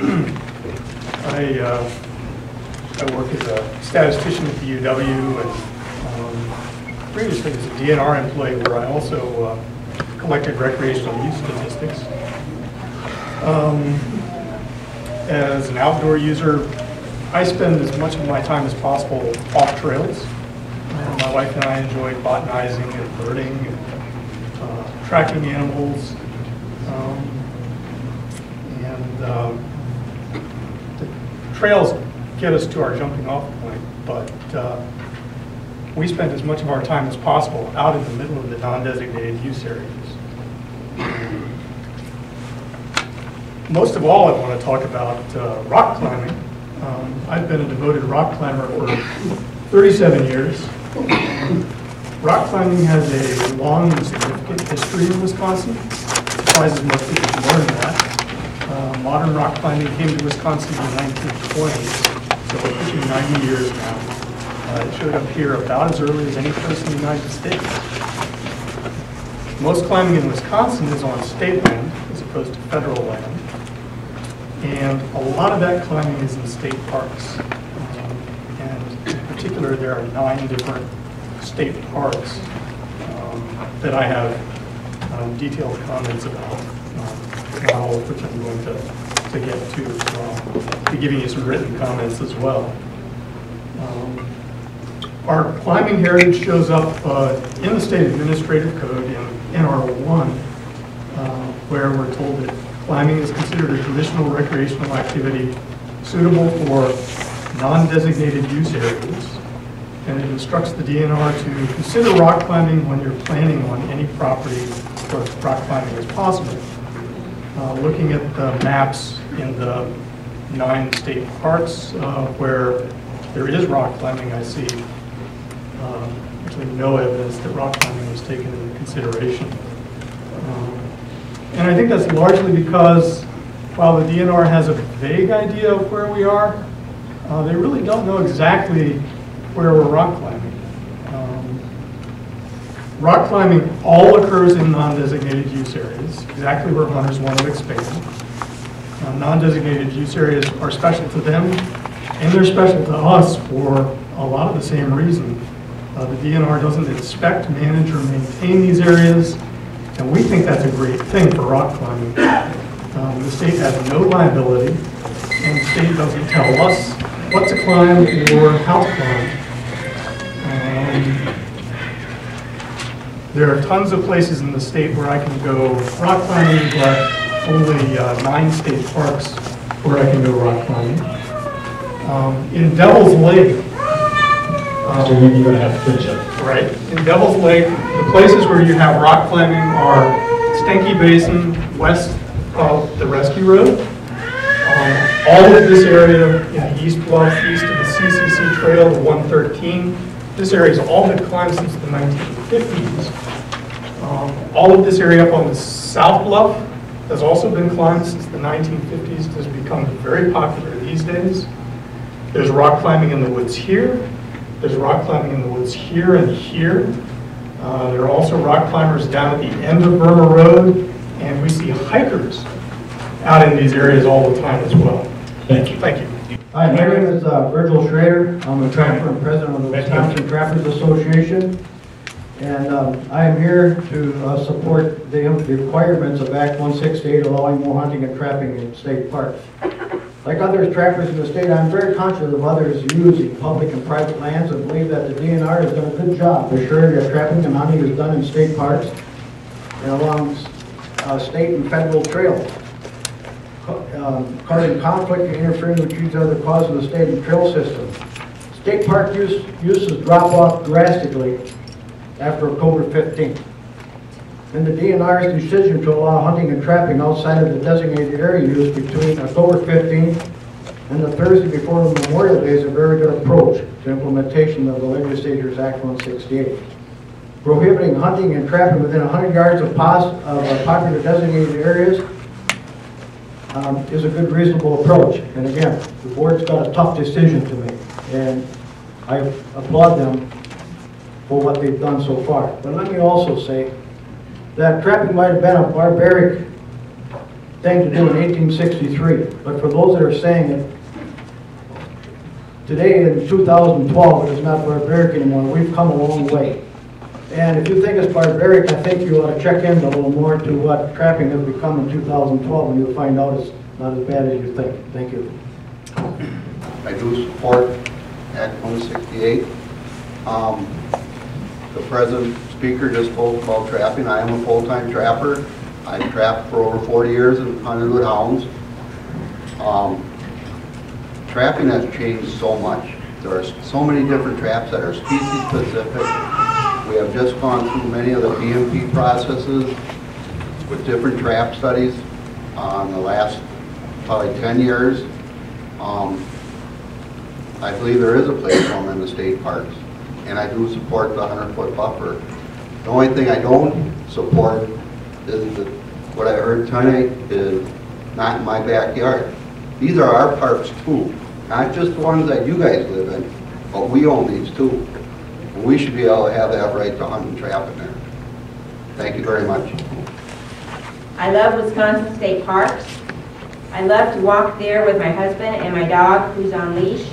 I work as a statistician at the UW, and previously as a DNR employee where I also collected recreational use statistics. As an outdoor user, I spend as much of my time as possible off trails. My wife and I enjoy botanizing and birding and tracking animals. The trails get us to our jumping off point, but we spend as much of our time as possible out in the middle of the non-designated use areas. Most of all, I want to talk about rock climbing. I've been a devoted rock climber for 37 years. Rock climbing has a long and significant history in Wisconsin. It surprises most people to learn that. Modern rock climbing came to Wisconsin in the 1920s, so we're pushing 90 years now. It showed up here about as early as any place in the United States. Most climbing in Wisconsin is on state land as opposed to federal land. And a lot of that climbing is in state parks. And in particular, there are 9 different state parks that I have detailed comments about, not all of which I'm going to get to. So I'll be giving you some written comments as well. Our climbing heritage shows up in the state administrative code in NR1, where we're told that climbing is considered a traditional recreational activity suitable for non-designated use areas, and it instructs the DNR to consider rock climbing when you're planning on any property where rock climbing is possible. Looking at the maps in the 9 state parks where there is rock climbing, I see actually no evidence that rock climbing was taken into consideration. And I think that's largely because while the DNR has a vague idea of where we are, they really don't know exactly where we're rock climbing. Rock climbing all occurs in non-designated use areas, exactly where hunters want to expand. Non-designated use areas are special to them, and they're special to us for a lot of the same reason. The DNR doesn't inspect, manage, or maintain these areas, and we think that's a great thing for rock climbing. The state has no liability, and the state doesn't tell us what to climb or how to climb. There are tons of places in the state where I can go rock climbing, but only 9 state parks where I can go rock climbing. In Devil's Lake, you're going to have to finish up. Right. In Devil's Lake, the places where you have rock climbing are Stenky Basin, west of the Rescue Road. All of this area in the East Bluff, east of the CCC Trail, the 113, this area has all been climbed since the 1950s. All of this area up on the South Bluff has also been climbed since the 1950s. It has become very popular these days. There's rock climbing in the woods here. There's rock climbing in the woods here and here. There are also rock climbers down at the end of Burma Road, and we see hikers out in these areas all the time as well. Thank you. Thank you. Hi, my name is Virgil Schrader. I'm a trapper and president of the Wisconsin Trappers Association. And I am here to support the requirements of Act 168 allowing more hunting and trapping in state parks. Like other trappers in the state, I'm very conscious of others using public and private lands and believe that the DNR has done a good job ensuring that trapping and hunting is done in state parks and along state and federal trails. Causing conflict and interfering with each other causes the state and trail system. State park uses drop off drastically after October 15th. And the DNR's decision to allow hunting and trapping outside of the designated area use between October 15th and the Thursday before Memorial Day is a very good approach to implementation of the Legislature's Act 168. Prohibiting hunting and trapping within 100 yards of popular designated areas is a good, reasonable approach. And again, the board's got a tough decision to make, and I applaud them for what they've done so far. But let me also say that trapping might have been a barbaric thing to do in 1863. But for those that are saying it, today in 2012, it is not barbaric anymore. We've come a long way. And if you think it's barbaric, I think you ought to check in a little more to what trapping has become in 2012, and you'll find out it's not as bad as you think. Thank you. I do support Act 168. The present speaker just spoke about trapping. I am a full-time trapper. I've trapped for over 40 years and hunted with hounds. Trapping has changed so much. There are so many different traps that are species specific. We have just gone through many of the BMP processes with different trap studies in the last probably 10 years. I believe there is a place for them in the state parks, and I do support the 100-foot buffer. The only thing I don't support is that what I heard tonight is not in my backyard. These are our parks too, not just the ones that you guys live in, but we own these too. And we should be able to have that right to hunt and trap in there. Thank you very much. I love Wisconsin State Parks. I love to walk there with my husband and my dog who's on leash.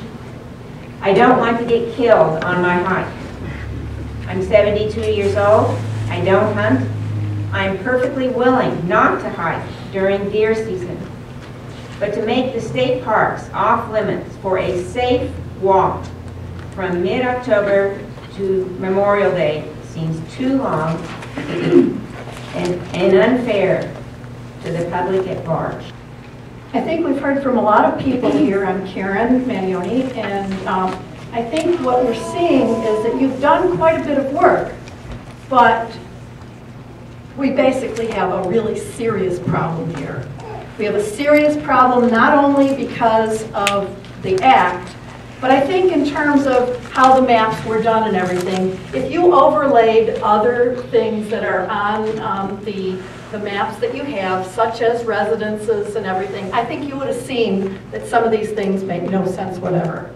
I don't want to get killed on my hike. I'm 72 years old. I don't hunt. I'm perfectly willing not to hike during deer season. But to make the state parks off limits for a safe walk from mid-October to Memorial Day seems too long and unfair to the public at large. I think we've heard from a lot of people here. I'm Karen Manioni, and I think what we're seeing is that you've done quite a bit of work, but we basically have a really serious problem here. We have a serious problem not only because of the act, but I think in terms of how the maps were done and everything. If you overlaid other things that are on the maps that you have, such as residences and everything, I think you would have seen that some of these things make no sense whatever.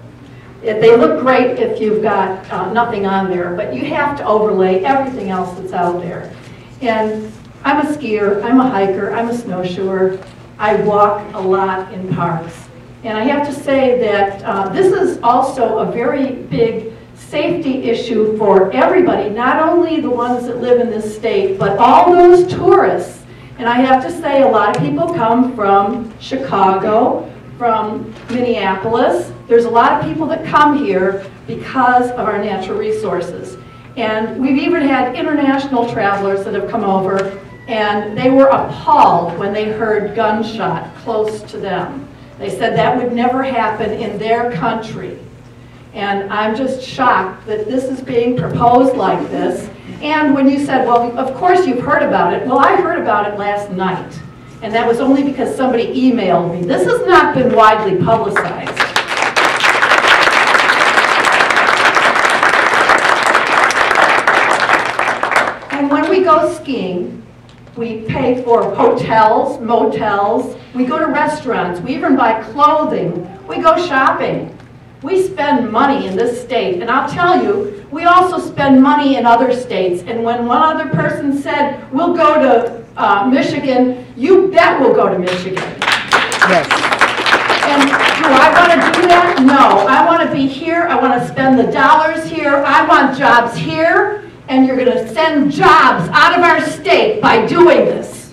They look great if you've got nothing on there, but you have to overlay everything else that's out there. And I'm a skier, I'm a hiker, I'm a snowshoer. I walk a lot in parks. And I have to say that this is also a very big safety issue for everybody, not only the ones that live in this state, but all those tourists. And I have to say a lot of people come from Chicago, from Minneapolis. There's a lot of people that come here because of our natural resources. And we've even had international travelers that have come over, and they were appalled when they heard gunshot close to them. They said that would never happen in their country. And I'm just shocked that this is being proposed like this. And when you said, well, of course you've heard about it. Well, I heard about it last night. And that was only because somebody emailed me. This has not been widely publicized. And when we go skiing, we pay for hotels, motels, we go to restaurants, we even buy clothing, we go shopping. We spend money in this state, and I'll tell you, we also spend money in other states. And when one other person said, we'll go to Michigan, you bet we'll go to Michigan. Yes. And do I want to do that? No. I want to be here. I want to spend the dollars here. I want jobs here. And you're going to send jobs out of our state by doing this.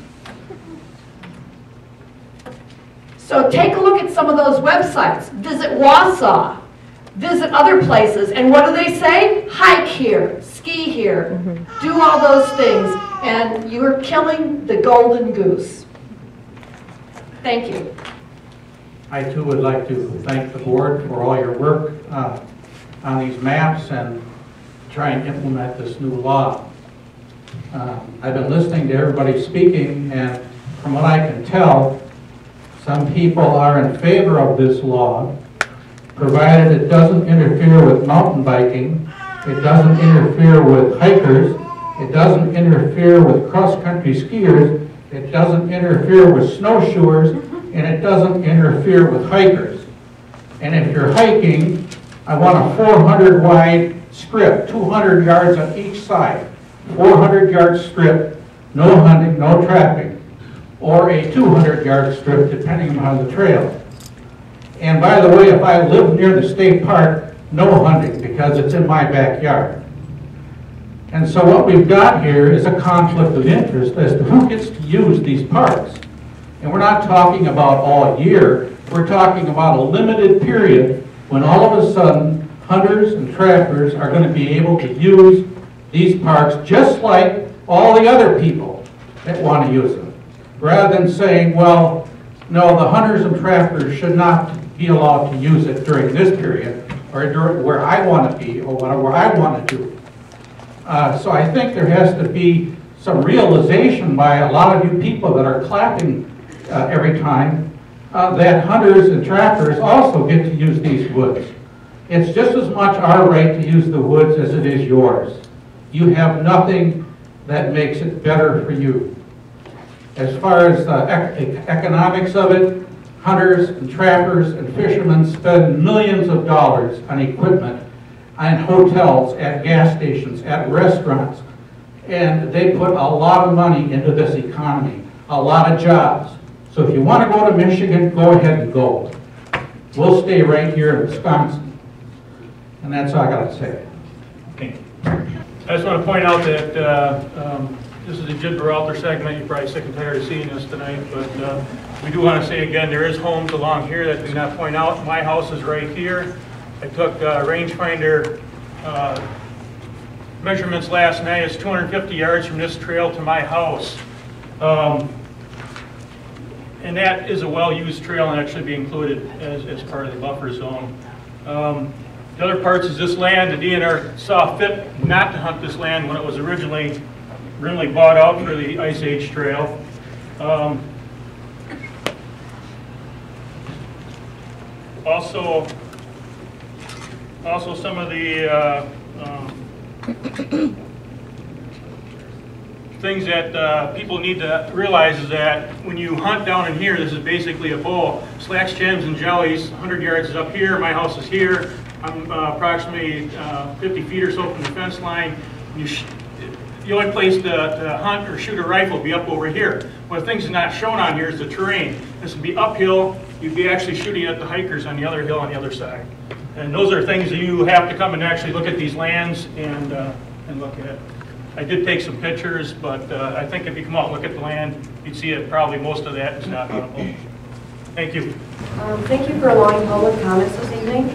So take a look at some of those websites. Visit Wausau. Visit other places. And what do they say? Hike here. Ski here. Do all those things. And you're killing the golden goose. Thank you. I too would like to thank the board for all your work on these maps and try and implement this new law. I've been listening to everybody speaking, and from what I can tell, some people are in favor of this law, provided it doesn't interfere with mountain biking, it doesn't interfere with hikers, it doesn't interfere with cross-country skiers, it doesn't interfere with snowshoers, and it doesn't interfere with hikers. And if you're hiking, I want a 400 wide strip, 200 yards on each side, 400-yard strip, no hunting, no trapping. or a 200-yard strip, depending on the trail. And by the way, if I live near the state park, no hunting, because it's in my backyard. And so what we've got here is a conflict of interest as to who gets to use these parks. And we're not talking about all year, we're talking about a limited period when all of a sudden hunters and trappers are going to be able to use these parks just like all the other people that want to use them. Rather than saying, well, no, the hunters and trappers should not be allowed to use it during this period, or during where I want to be, or where I want to do. So I think there has to be some realization by a lot of you people that are clapping every time that hunters and trappers also get to use these woods. It's just as much our right to use the woods as it is yours. You have nothing that makes it better for you. As far as the economics of it, hunters and trappers and fishermen spend millions of dollars on equipment, on hotels, at gas stations, at restaurants, and they put a lot of money into this economy, a lot of jobs. So if you want to go to Michigan, go ahead and go. We'll stay right here in Wisconsin. And that's all I got to say. Okay. I just want to point out that this is a Jid Berhalter segment. You're probably sick and tired of seeing this tonight, but we do want to say again, there is homes along here that do not point out. My house is right here. I took rangefinder measurements last night. It's 250 yards from this trail to my house. And that is a well-used trail and that should be included as part of the buffer zone. The other parts is this land. The DNR saw fit not to hunt this land when it was originally bought out for the Ice Age Trail. Also some of the things that people need to realize is that when you hunt down in here, this is basically a bowl. Slacks, gems, and jellies, 100 yards is up here, my house is here. I'm approximately 50 feet or so from the fence line. The only place to hunt or shoot a rifle would be up over here. One of the things that's not shown on here is the terrain. This would be uphill. You'd be actually shooting at the hikers on the other hill on the other side. And those are things that you have to come and actually look at these lands and look at. I did take some pictures, but I think if you come out and look at the land, you'd see that probably most of that is not huntable. Thank you. Thank you for allowing public comments this evening.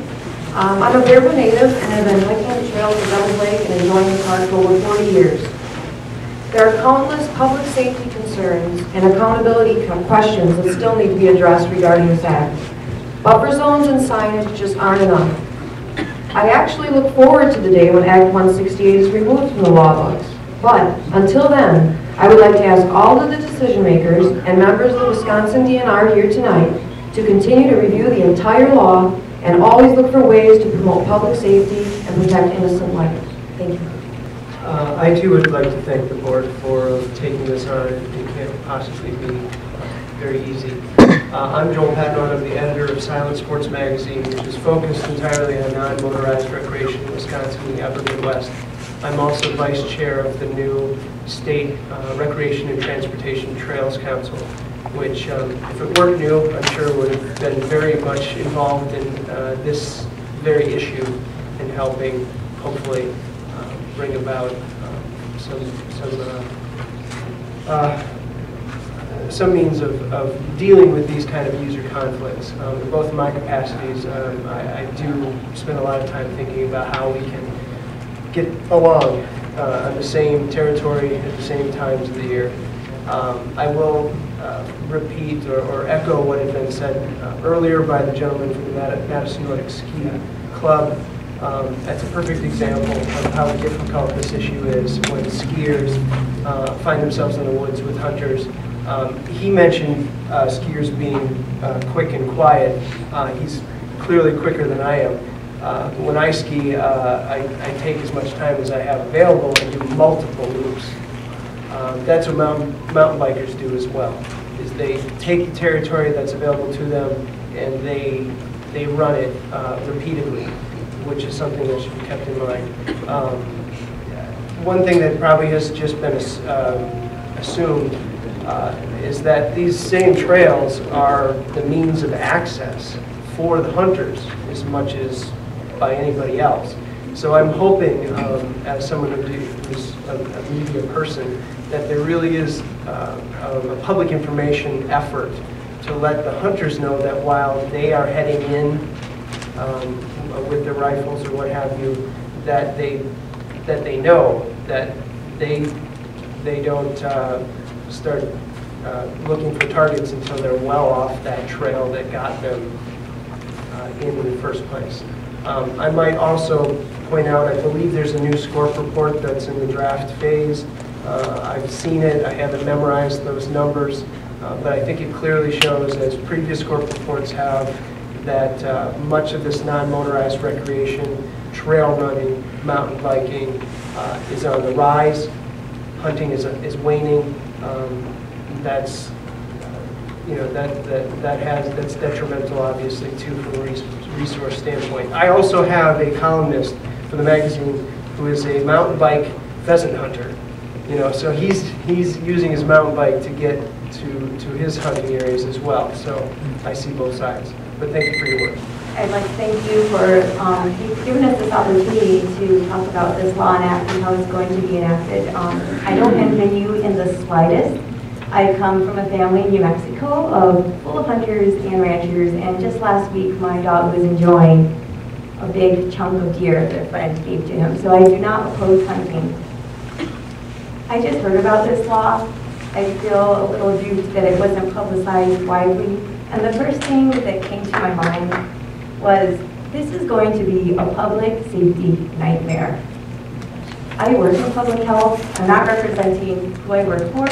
I'm a Bearwood native and have been hiking the trails of Devils Lake and enjoying the park for over 40 years. There are countless public safety concerns and accountability questions that still need to be addressed regarding this act. Buffer zones and signage just aren't enough. I actually look forward to the day when Act 168 is removed from the law books. But until then, I would like to ask all of the decision makers and members of the Wisconsin DNR here tonight to continue to review the entire law and always look for ways to promote public safety and protect innocent lives. Thank you. I too would like to thank the board for taking this on. It can't possibly be very easy. I'm Joel Patton. I'm the editor of Silent Sports Magazine, which is focused entirely on non-motorized recreation in Wisconsin and the upper Midwest. I'm also vice chair of the new State Recreation and Transportation Trails Council, which, if it weren't new, I'm sure would have been very much involved in this very issue in helping, hopefully, bring about some means of dealing with these kind of user conflicts. In both of my capacities, I do spend a lot of time thinking about how we can get along on the same territory at the same times of the year. I will repeat or echo what had been said earlier by the gentleman from the Madison Nordic Ski Club. That's a perfect example of how difficult this issue is when skiers find themselves in the woods with hunters. He mentioned skiers being quick and quiet. He's clearly quicker than I am. When I ski, I take as much time as I have available and do multiple loops. That's what mountain bikers do as well, is they take the territory that's available to them and they run it repeatedly, which is something that should be kept in mind. One thing that probably has just been assumed is that these same trails are the means of access for the hunters as much as by anybody else. So I'm hoping, as someone who's a media person, that there really is a public information effort to let the hunters know that while they are heading in with their rifles or what have you, that they know that they don't start looking for targets until they're well off that trail that got them in the first place. I might also point out, I believe there's a new SCORP report that's in the draft phase. I've seen it, I haven't memorized those numbers, but I think it clearly shows, as previous SCORP reports have, that much of this non-motorized recreation, trail running, mountain biking is on the rise. Hunting is waning. That's that's detrimental, obviously, too, from a resource standpoint. I also have a columnist for the magazine who is a mountain bike pheasant hunter. So he's using his mountain bike to get to his hunting areas as well. So I see both sides. But thank you for your work. I'd like to thank you for giving us this opportunity to talk about this law and act and how it's going to be enacted. I don't envy you in the slightest. I come from a family in New Mexico full of hunters and ranchers, and just last week my dog was enjoying a big chunk of deer that a friend gave to him. So I do not oppose hunting. I just heard about this law. I feel a little duped that it wasn't publicized widely. And the first thing that came to my mind was, this is going to be a public safety nightmare. I work in public health. I'm not representing who I work for,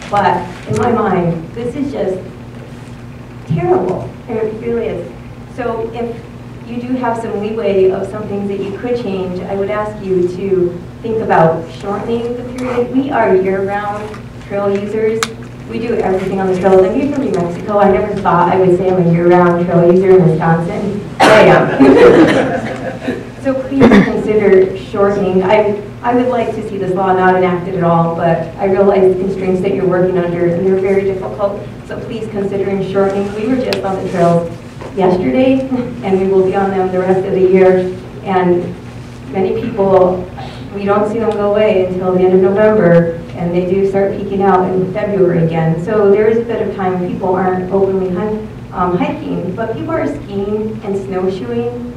but in my mind, this is just terrible. It really is. So if you do have some leeway of some things that you could change, I would ask you to think about shortening the period. We are year-round trail users. We do everything on the trails. I'm here from New Mexico. I never thought I would say I'm a year-round trail user in Wisconsin, but I am. So please consider shortening. I would like to see this law not enacted at all, but I realize the constraints that you're working under, and they're very difficult. So please consider shortening. We were just on the trails yesterday, and we will be on them the rest of the year. And many people, we don't see them go away until the end of November, and they do start peaking out in February again. So there is a bit of time when people aren't openly hiking, but people are skiing and snowshoeing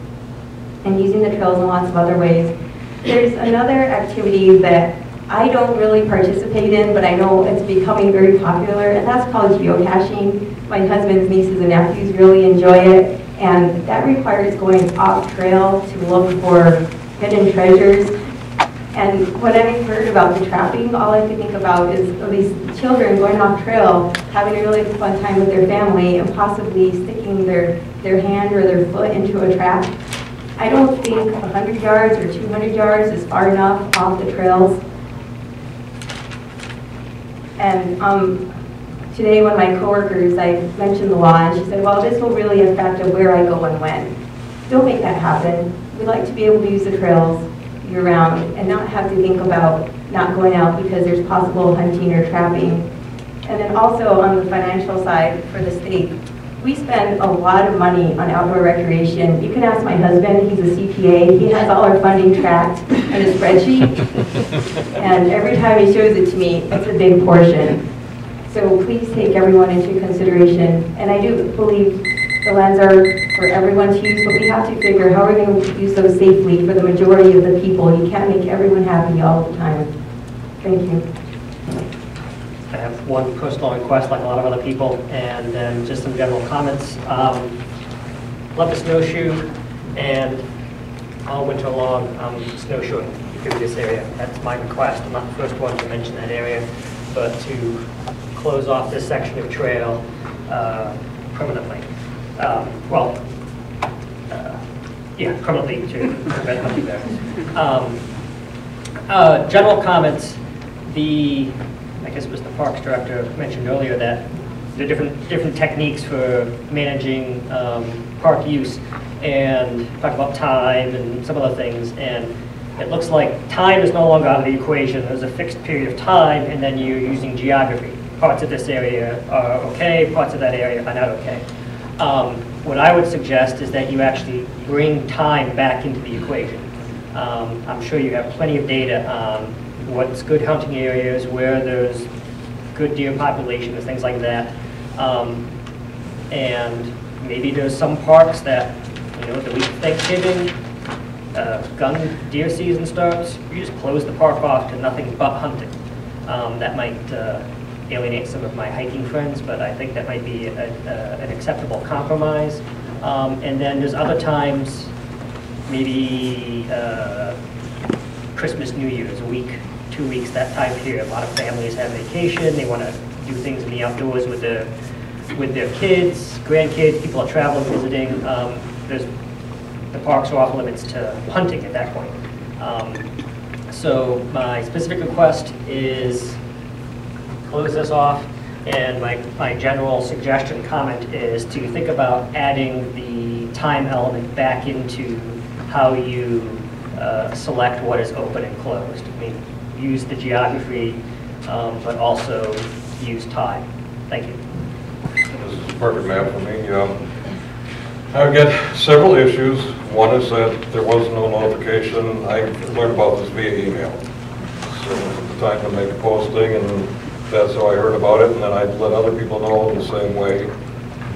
and using the trails in lots of other ways. There's another activity that I don't really participate in, but I know it's becoming very popular, and that's called geocaching. My husband's nieces and nephews really enjoy it, and that requires going off trail to look for hidden treasures. And when I heard about the trapping, all I could think about is these children going off trail, having a really fun time with their family, and possibly sticking their hand or their foot into a trap. I don't think 100 yards or 200 yards is far enough off the trails. And today when my coworkers, I mentioned the law, and she said, well, this will really affect where I go and when. Don't make that happen. We'd like to be able to use the trails year-round and not have to think about not going out because there's possible hunting or trapping. And then also on the financial side for the state, we spend a lot of money on outdoor recreation. You can ask my husband, he's a CPA. He has all our funding tracked in a spreadsheet. And every time he shows it to me, it's a big portion. So please take everyone into consideration. And I do believe the lands are for everyone to use, but we have to figure how we're going to use those safely for the majority of the people. You can't make everyone happy all the time. Thank you. I have one personal request, like a lot of other people, and then just some general comments. Love to snowshoe, and all winter long I'm snowshoeing through this area. That's my request. I'm not the first one to mention that area, but to close off this section of trail permanently. Permanently to prevent hunting there. General comments. I guess it was the Parks Director mentioned earlier that there are different techniques for managing park use, and talk about time and some other things. And it looks like time is no longer out of the equation. There's a fixed period of time, and then you're using geography. parts of this area are okay, parts of that area are not okay. What I would suggest is that you actually bring time back into the equation. I'm sure you have plenty of data on what's good hunting areas, where there's good deer populations, things like that. And maybe there's some parks that, the week of Thanksgiving, gun deer season starts, you just close the park off to nothing but hunting. That might alienate some of my hiking friends, but I think that might be an acceptable compromise. And then there's other times, maybe Christmas, New Year's, a week, 2 weeks, that time period. A lot of families have vacation, they want to do things in the outdoors with their kids, grandkids, people are traveling, visiting. The parks are off limits to hunting at that point. So my specific request is close this off, and my general suggestion, comment is to think about adding the time element back into how you select what is open and closed. I mean, use the geography, but also use time. Thank you. This is a perfect map for me. I've got several issues. One is that there was no notification. I learned about this via email. So at the time to make a posting, and that's how I heard about it, and then I let other people know the same way,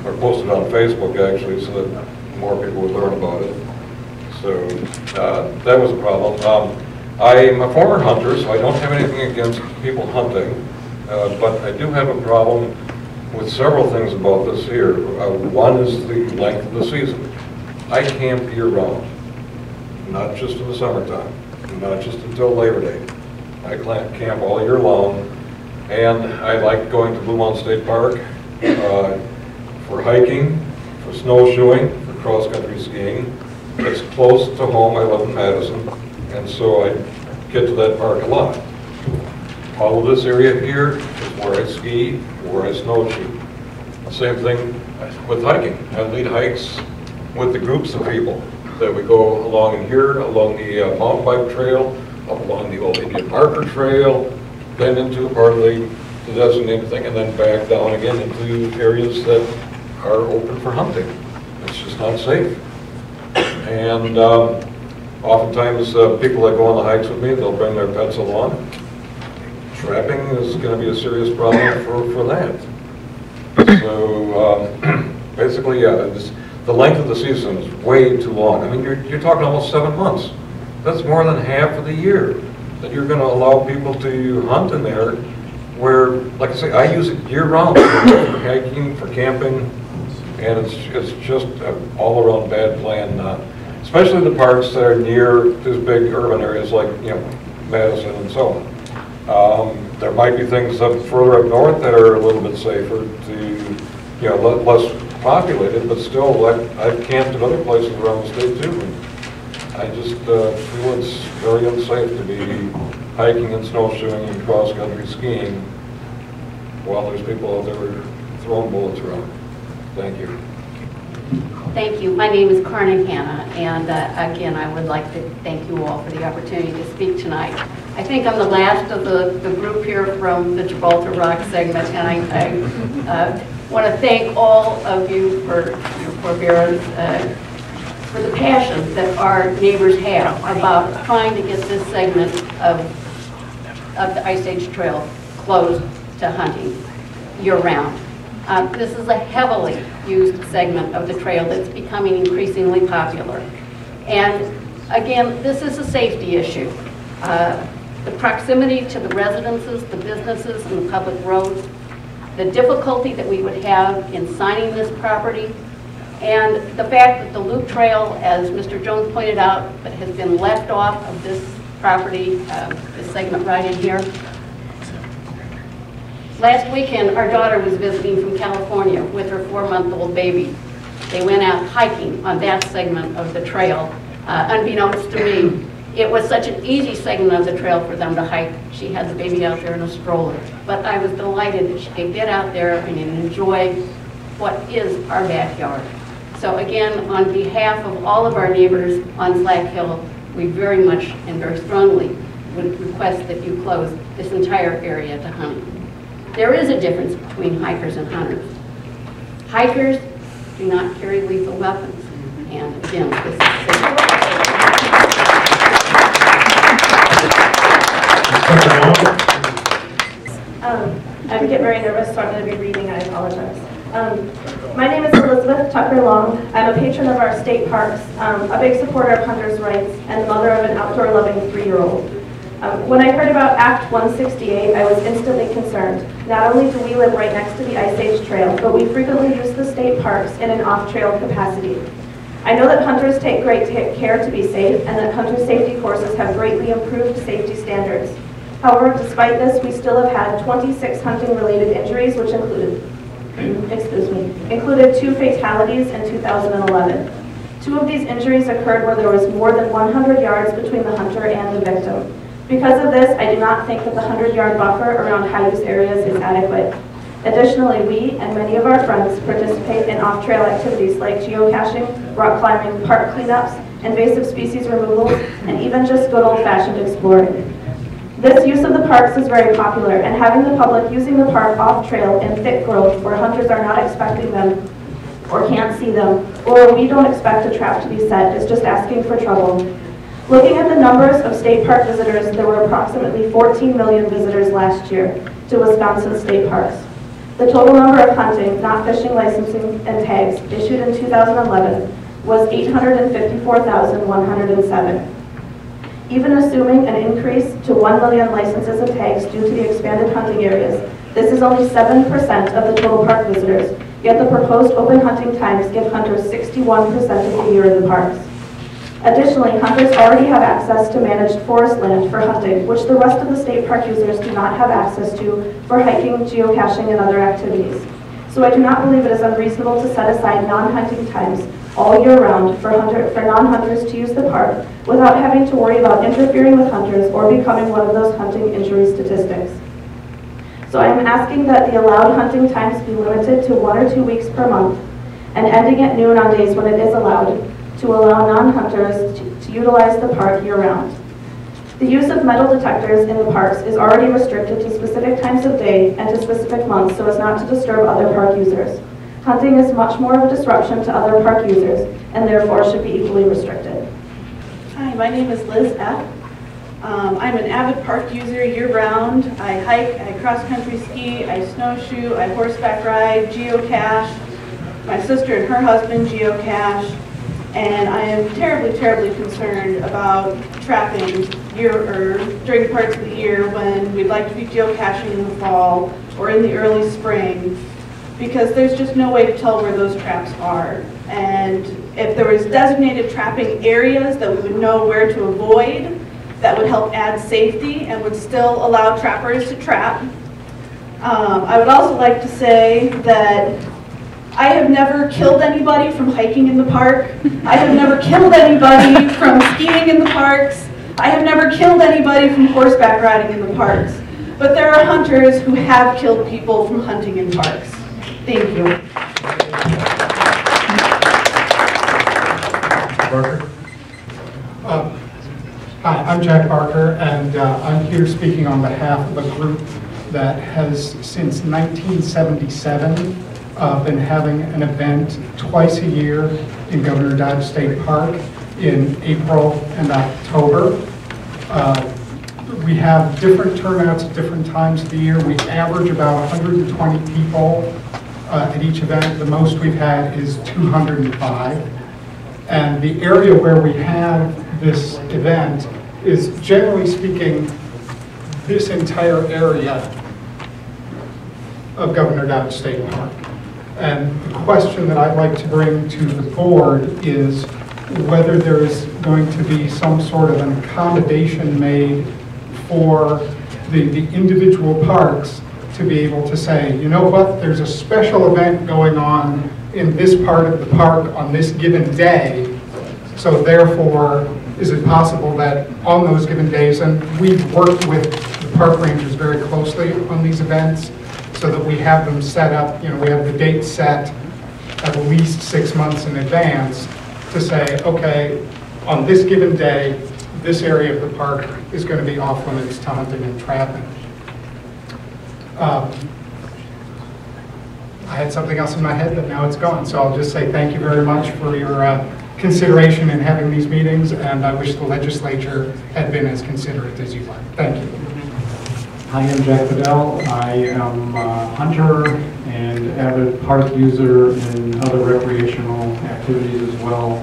or posted on Facebook actually, so that more people would learn about it. So that was a problem. I'm a former hunter, so I don't have anything against people hunting, but I do have a problem with several things about this here. One is the length of the season. I camp year-round, not just in the summertime, not just until Labor Day. I camp all year long, and I like going to Blue Mountain State Park for hiking, for snowshoeing, for cross-country skiing. It's close to home. I live in Madison, and so I get to that park a lot. All of this area here is where I ski, where I snowshoe. Same thing with hiking. I lead hikes with the groups of people that we go along in here, along the mountain bike trail, up along the old Indian Marker Trail, then into part of the designated thing, and then back down again into areas that are open for hunting. It's just not safe. And oftentimes people that go on the hikes with me, they'll bring their pets along. Trapping is going to be a serious problem for that. So basically, yeah, the length of the season is way too long. I mean, you're talking almost 7 months. That's more than half of the year that you're going to allow people to hunt in there, where, like I say, I use it year-round for hiking, for camping, and it's just an all-around bad plan. Especially the parks that are near these big urban areas like Madison and so on. There might be things up further up north that are a little bit safer to, less populated, but still, I've camped in other places around the state too. And I just feel it's very unsafe to be hiking and snowshoeing and cross-country skiing while there's people out there throwing bullets around. Thank you. Thank you. My name is Karna Hanna, and again, I would like to thank you all for the opportunity to speak tonight. I think I'm the last of the group here from the Gibraltar Rock segment, and I want to thank all of you for your forbearance, for the passion that our neighbors have about trying to get this segment of the Ice Age Trail closed to hunting year-round. This is a heavily used segment of the trail that's becoming increasingly popular. And again, this is a safety issue. The proximity to the residences, the businesses, and the public roads, the difficulty that we would have in signing this property, and the fact that the loop trail, as Mr. Jones pointed out, has been left off of this property, this segment right in here. Last weekend, our daughter was visiting from California with her 4-month-old baby. They went out hiking on that segment of the trail. Unbeknownst to me, it was such an easy segment of the trail for them to hike. She had the baby out there in a stroller. But I was delighted that she could get out there and enjoy what is our backyard. So again, on behalf of all of our neighbors on Slack Hill, we very much and very strongly would request that you close this entire area to hunting. There is a difference between hikers and hunters. Hikers do not carry lethal weapons. And again, this is I get very nervous, so I'm going to be reading. I apologize. My name is Elizabeth Tucker Long. I'm a patron of our state parks, a big supporter of hunters' rights, and the mother of an outdoor-loving 3-year-old. When I heard about Act 168, I was instantly concerned. Not only do we live right next to the Ice Age Trail, but we frequently use the state parks in an off-trail capacity. I know that hunters take great care to be safe, and that hunter safety courses have greatly improved safety standards. However, despite this, we still have had 26 hunting-related injuries, which included 2 fatalities in 2011. 2 of these injuries occurred where there was more than 100 yards between the hunter and the victim. Because of this, I do not think that the 100-yard buffer around high-use areas is adequate. Additionally, we and many of our friends participate in off-trail activities like geocaching, rock climbing, park cleanups, invasive species removals, and even just good old-fashioned exploring. This use of the parks is very popular, and having the public using the park off-trail in thick growth where hunters are not expecting them or can't see them, or we don't expect a trap to be set, is just asking for trouble. Looking at the numbers of state park visitors, there were approximately 14 million visitors last year to Wisconsin state parks. The total number of hunting, not fishing licensing and tags issued in 2011 was 854,107. Even assuming an increase to 1 million licenses and tags due to the expanded hunting areas, this is only 7% of the total park visitors, yet the proposed open hunting times give hunters 61% of the year in the parks. Additionally, hunters already have access to managed forest land for hunting, which the rest of the state park users do not have access to for hiking, geocaching, and other activities. So I do not believe it is unreasonable to set aside non-hunting times all year round for non-hunters to use the park without having to worry about interfering with hunters or becoming one of those hunting injury statistics. So I am asking that the allowed hunting times be limited to 1 or 2 weeks per month and ending at noon on days when it is allowed, to allow non-hunters to utilize the park year-round. The use of metal detectors in the parks is already restricted to specific times of day and to specific months so as not to disturb other park users. Hunting is much more of a disruption to other park users and therefore should be equally restricted. Hi, my name is Liz F. I'm an avid park user year-round. I hike, I cross-country ski, I snowshoe, I horseback ride, geocache. My sister and her husband geocache. And I am terribly, terribly concerned about trapping during parts of the year when we'd like to be geocaching in the fall or in the early spring, because there's just no way to tell where those traps are. And if there was designated trapping areas that we would know where to avoid, that would help add safety and would still allow trappers to trap. I would also like to say that I have never killed anybody from hiking in the park. I have never killed anybody from skiing in the parks. I have never killed anybody from horseback riding in the parks. But there are hunters who have killed people from hunting in parks. Thank you. Barker. Hi, I'm Jack Barker, and I'm here speaking on behalf of a group that has, since 1977, been having an event twice a year in Governor Dodge State Park in April and October. We have different turnouts at different times of the year. We average about 120 people at each event. The most we've had is 205. And the area where we have this event is, generally speaking, this entire area of Governor Dodge State Park. And the question that I'd like to bring to the board is whether there is going to be some sort of an accommodation made for the individual parks to be able to say, you know what, there's a special event going on in this part of the park on this given day, so therefore, is it possible that on those given days, and we've worked with the park rangers very closely on these events, so that we have them set up, you know, we have the date set at least 6 months in advance to say, okay, on this given day, this area of the park is going to be off limits to hunting and trapping. I had something else in my head, but now it's gone. So I'll just say thank you very much for your consideration in having these meetings, and I wish the legislature had been as considerate as you are. Thank you. Hi, I'm Jack Fidel. I am a hunter and avid park user in other recreational activities as well.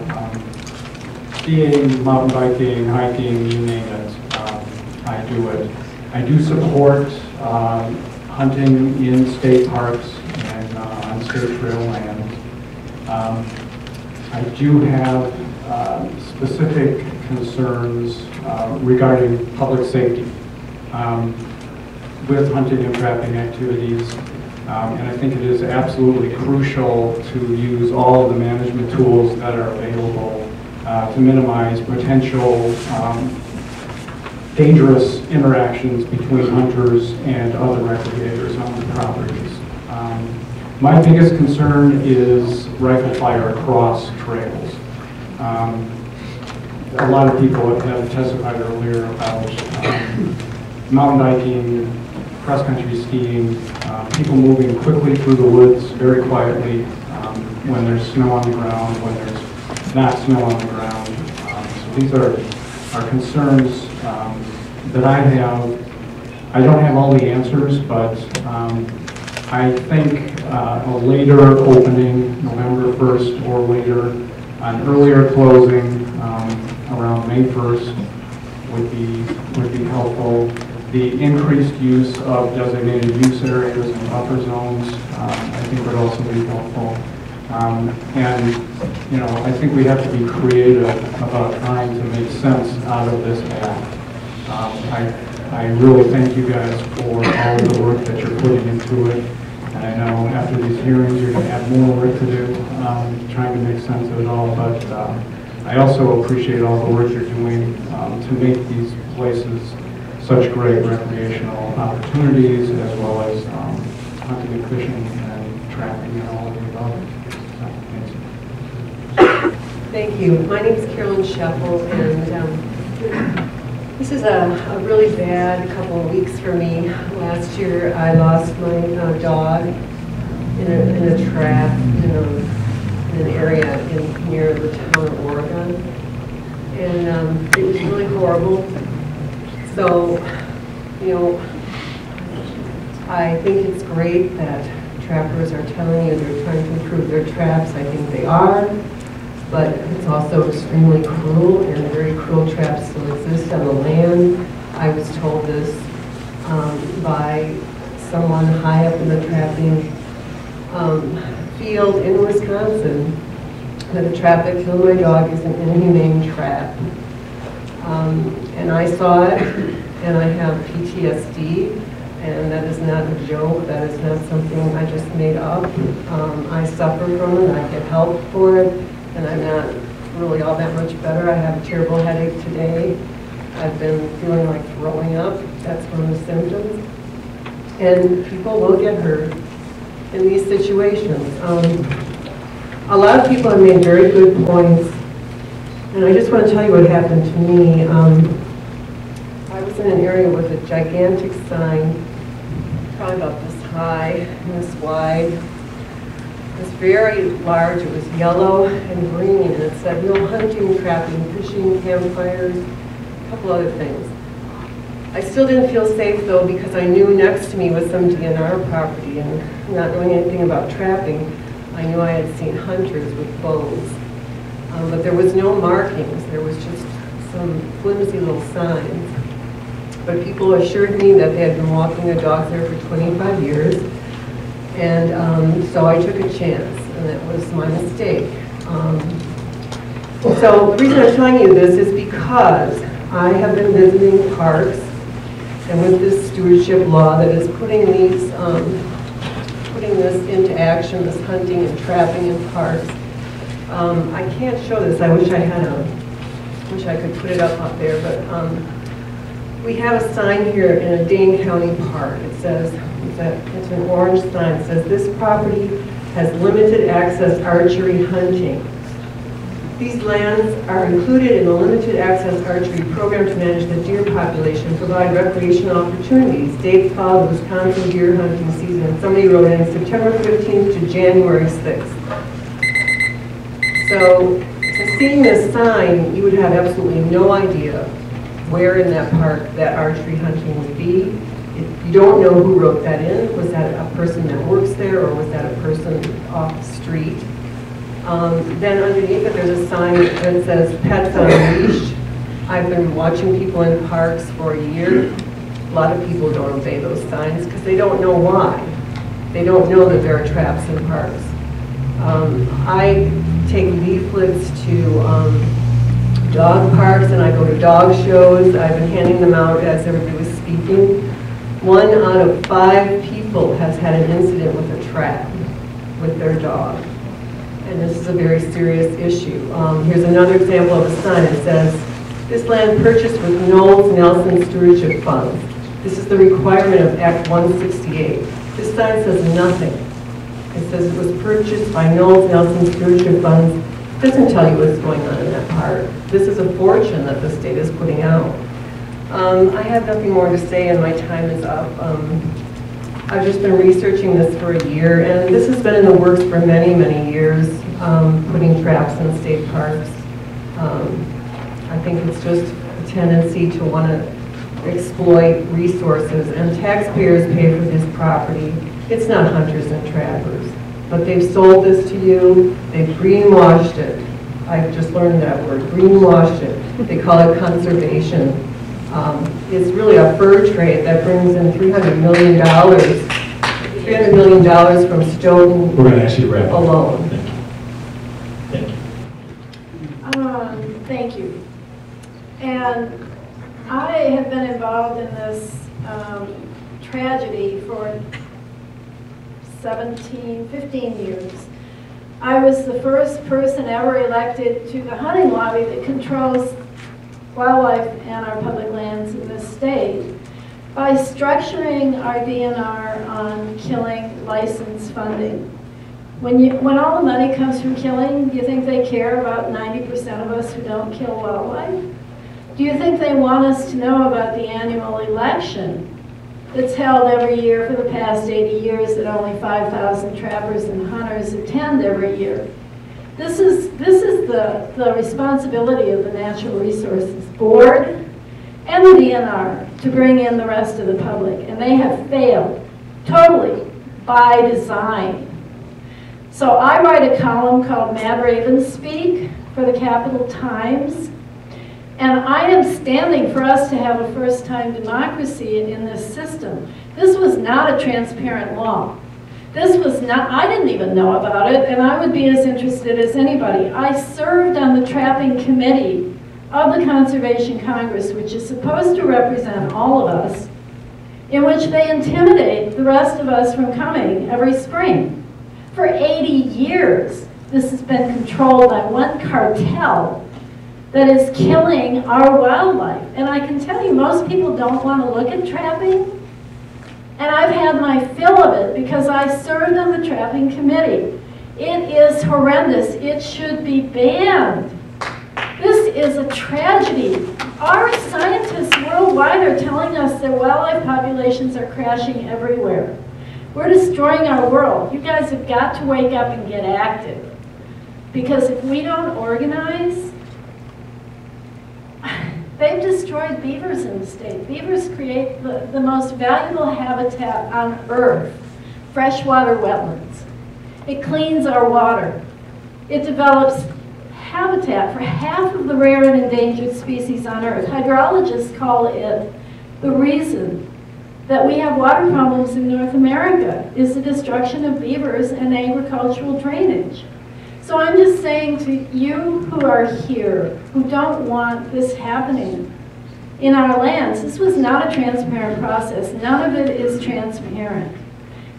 Skiing, mountain biking, hiking, you name it, I do it. I do support hunting in state parks and on state trail land. I do have specific concerns regarding public safety with hunting and trapping activities. And I think it is absolutely crucial to use all of the management tools that are available to minimize potential dangerous interactions between hunters and other recreators on the properties. My biggest concern is rifle fire across trails. A lot of people have testified earlier about mountain biking, cross-country skiing, people moving quickly through the woods very quietly when there's snow on the ground, when there's not snow on the ground. So these are concerns that I have. I don't have all the answers, but I think a later opening, November 1st or later, an earlier closing around May 1st would be helpful. The increased use of designated use areas and buffer zones, I think would also be helpful. And, you know, I think we have to be creative about trying to make sense out of this act. I really thank you guys for all of the work that you're putting into it. And I know after these hearings, you're going to have more work to do, trying to make sense of it all. But I also appreciate all the work you're doing to make these places such great recreational opportunities, as well as hunting and fishing and trapping and all of the above. Thank you. My name is Carolyn Scheffel, and this is a really bad couple of weeks for me. Last year, I lost my dog in a trap in an area near the town of Oregon, and it was really horrible. So, you know, I think it's great that trappers are telling you they're trying to improve their traps. I think they are, but it's also extremely cruel, and very cruel traps still exist on the land. I was told this by someone high up in the trapping field in Wisconsin, that the trap that killed my dog is an inhumane trap. And I saw it, and I have PTSD, and that is not a joke. That is not something I just made up. I suffer from it, I get help for it, and I'm not really all that much better. I have a terrible headache today. I've been feeling like throwing up. That's one of the symptoms. And people will get hurt in these situations. A lot of people have made very good points. And I just want to tell you what happened to me. I was in an area with a gigantic sign, probably about this high and this wide. It was very large. It was yellow and green, and it said no hunting, trapping, fishing, campfires, a couple other things. I still didn't feel safe, though, because I knew next to me was some DNR property, and not knowing anything about trapping, I knew I had seen hunters with bows. But there was no markings. There was just some flimsy little signs. But people assured me that they had been walking their dogs there for 25 years. And so I took a chance, and that was my mistake. So the reason I'm telling you this is because I have been visiting parks, and with this stewardship law that is putting these, putting this into action, this hunting and trapping in parks, I can't show this. I wish I had wish I could put it up there, but we have a sign here in a Dane County park. It says, it's an orange sign. It says, this property has limited access archery hunting. These lands are included in the limited access archery program to manage the deer population, provide recreational opportunities. Dates follow the Wisconsin deer hunting season. Somebody wrote in September 15th to January 6th. So, seeing this sign, you would have absolutely no idea where in that park that archery hunting would be. You don't know who wrote that in. Was that a person that works there, or was that a person off the street? Then underneath it, there's a sign that says Pets on a Leash. I've been watching people in parks for a year. A lot of people don't obey those signs because they don't know why. They don't know that there are traps in parks. I take leaflets to dog parks, and I go to dog shows. I've been handing them out as everybody was speaking. 1 out of 5 people has had an incident with a trap with their dog. And this is a very serious issue. Here's another example of a sign. It says, this land purchased with Knowles Nelson Stewardship Funds. This is the requirement of Act 168. This sign says nothing. It says it was purchased by Knowles Nelson Stewardship Funds. It doesn't tell you what's going on in that park. This is a fortune that the state is putting out. I have nothing more to say, and my time is up. I've just been researching this for a year, and this has been in the works for many, many years, putting traps in state parks. I think it's just a tendency to want to exploit resources, and taxpayers pay for this property. It's not hunters and trappers, but they've sold this to you. They've greenwashed it. I've just learned that word, greenwashed it. They call it conservation. It's really a fur trade that brings in $300 million. $300 million from Stoughton We're going to ask you to wrap up. alone. Thank you. Thank you. And I have been involved in this tragedy for 15 years. I was the first person ever elected to the hunting lobby that controls wildlife and our public lands in this state by structuring our DNR on killing license funding. When all the money comes from killing, do you think they care about 90% of us who don't kill wildlife? Do you think they want us to know about the annual election that's held every year for the past 80 years that only 5,000 trappers and hunters attend every year? This is the responsibility of the Natural Resources Board and the DNR to bring in the rest of the public, and they have failed totally by design. So I write a column called Mad Ravens Speak for the Capital Times, and I am standing for us to have a first-time democracy in this system. This was not a transparent law. This was not, I didn't even know about it, and I would be as interested as anybody. I served on the trapping committee of the Conservation Congress, which is supposed to represent all of us, in which they intimidate the rest of us from coming every spring. For 80 years, this has been controlled by one cartel that is killing our wildlife. And I can tell you, most people don't want to look at trapping. And I've had my fill of it because I served on the trapping committee. It is horrendous. It should be banned. This is a tragedy. Our scientists worldwide are telling us that wildlife populations are crashing everywhere. We're destroying our world. You guys have got to wake up and get active. Because if we don't organize, they've destroyed beavers in the state. Beavers create the most valuable habitat on Earth, freshwater wetlands. It cleans our water. It develops habitat for half of the rare and endangered species on Earth. Hydrologists call it the reason that we have water problems in North America is the destruction of beavers and agricultural drainage. So I'm just saying to you who are here, who don't want this happening in our lands, this was not a transparent process. None of it is transparent.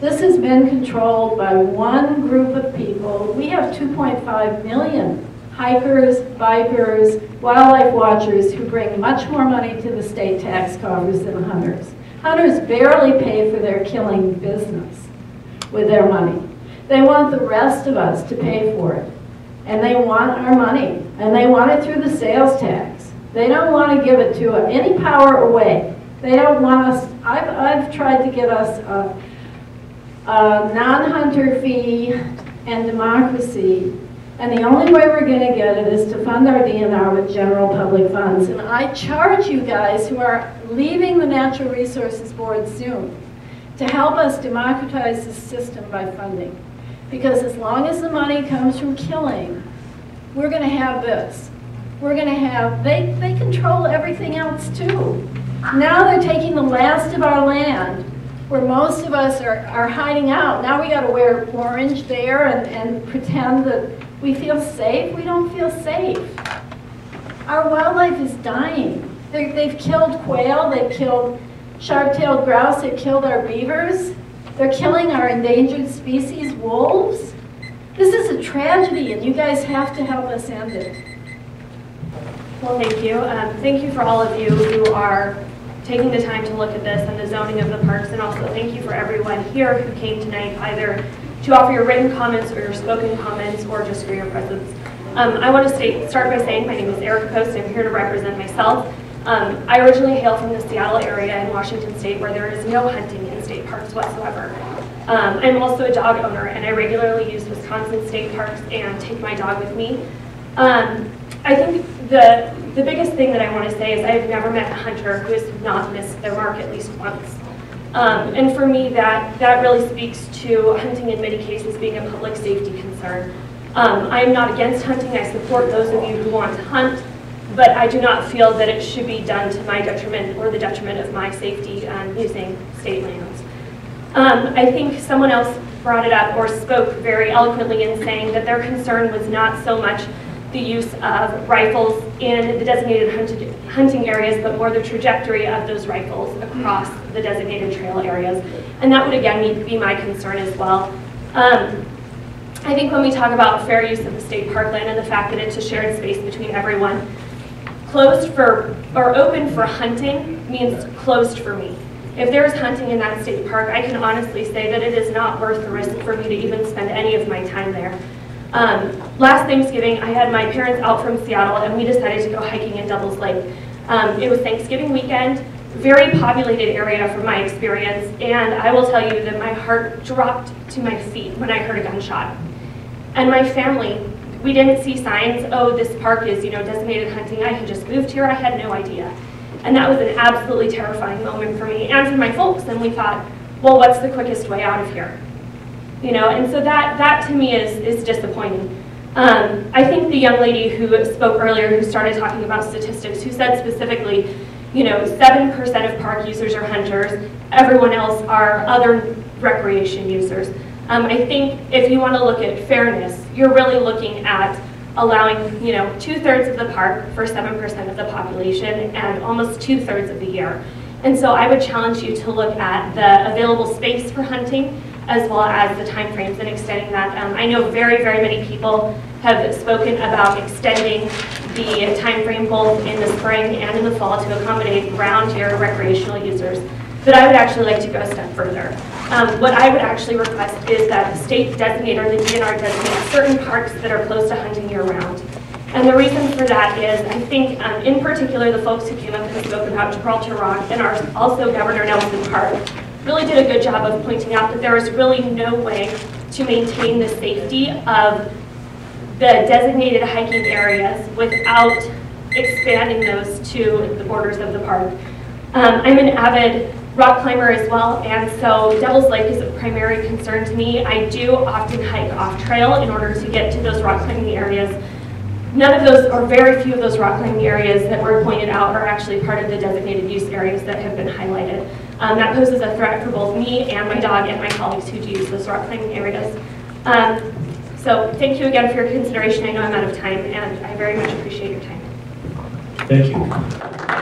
This has been controlled by one group of people. We have 2.5 million hikers, bikers, wildlife watchers who bring much more money to the state tax coffers than hunters. Hunters barely pay for their killing business with their money. They want the rest of us to pay for it. and they want our money, and they want it through the sales tax. They don't want to give it to any power away. They don't want us, I've tried to get us a non-hunter fee and democracy, and the only way we're going to get it is to fund our DNR with general public funds. And I charge you guys who are leaving the Natural Resources Board soon to help us democratize this system by funding. Because as long as the money comes from killing, we're going to have this. We're going to have, they control everything else too. Now they're taking the last of our land, where most of us are hiding out. Now we got to wear orange there and pretend that we feel safe. We don't feel safe. Our wildlife is dying. They've killed quail, they've killed sharp-tailed grouse, they've killed our beavers. They're killing our endangered species, wolves. This is a tragedy, and you guys have to help us end it. Well, thank you. Thank you for all of you who are taking the time to look at this and the zoning of the parks, and also thank you for everyone here who came tonight either to offer your written comments or your spoken comments or just for your presence. I want to start by saying my name is Erica Post. I'm here to represent myself. I originally hail from the Seattle area in Washington State, where there is no hunting in state parks whatsoever. I'm also a dog owner, and I regularly use Wisconsin state parks and take my dog with me. I think the biggest thing that I want to say is I've never met a hunter who has not missed their mark at least once. And for me, that really speaks to hunting in many cases being a public safety concern. I'm not against hunting. I support those of you who want to hunt, but I do not feel that it should be done to my detriment or the detriment of my safety using state lands. I think someone else brought it up or spoke very eloquently in saying that their concern was not so much the use of rifles in the designated hunting areas, but more the trajectory of those rifles across the designated trail areas. And that would again be my concern as well. I think when we talk about fair use of the state parkland and the fact that it's a shared space between everyone, closed for, or open for hunting means closed for me. If there's hunting in that state park, I can honestly say that it is not worth the risk for me to even spend any of my time there. Last Thanksgiving, I had my parents out from Seattle and we decided to go hiking in Devil's Lake. It was Thanksgiving weekend, very populated area from my experience, and I will tell you that my heart dropped to my feet when I heard a gunshot. And my family, we didn't see signs, oh, this park is, designated hunting. I had just moved here, I had no idea. And that was an absolutely terrifying moment for me and for my folks, and we thought, well, what's the quickest way out of here? And so that to me is disappointing. I think the young lady who spoke earlier, who started talking about statistics, who said specifically, 7% of park users are hunters, everyone else are other recreation users. I think if you want to look at fairness, you're really looking at allowing, 2/3 of the park for 7% of the population and almost 2/3 of the year. And so I would challenge you to look at the available space for hunting as well as the time frames and extending that. I know very, very many people have spoken about extending the time frame both in the spring and in the fall to accommodate round-year recreational users. But I would actually like to go a step further. What I would actually request is that the state designate or the DNR designate certain parks that are closed to hunting year-round. And the reason for that is, I think, in particular, the folks who came up and spoke about Gibraltar Rock and also Governor Nelson Park really did a good job of pointing out that there is really no way to maintain the safety of the designated hiking areas without expanding those to the borders of the park. I'm an avid rock climber as well, and so Devil's Lake is a primary concern to me. I do often hike off trail in order to get to those rock climbing areas. None of those, or very few of those rock climbing areas that were pointed out are actually part of the designated use areas that have been highlighted. That poses a threat for both me and my dog and my colleagues who do use those rock climbing areas. So thank you again for your consideration. I know I'm out of time, and I very much appreciate your time. Thank you.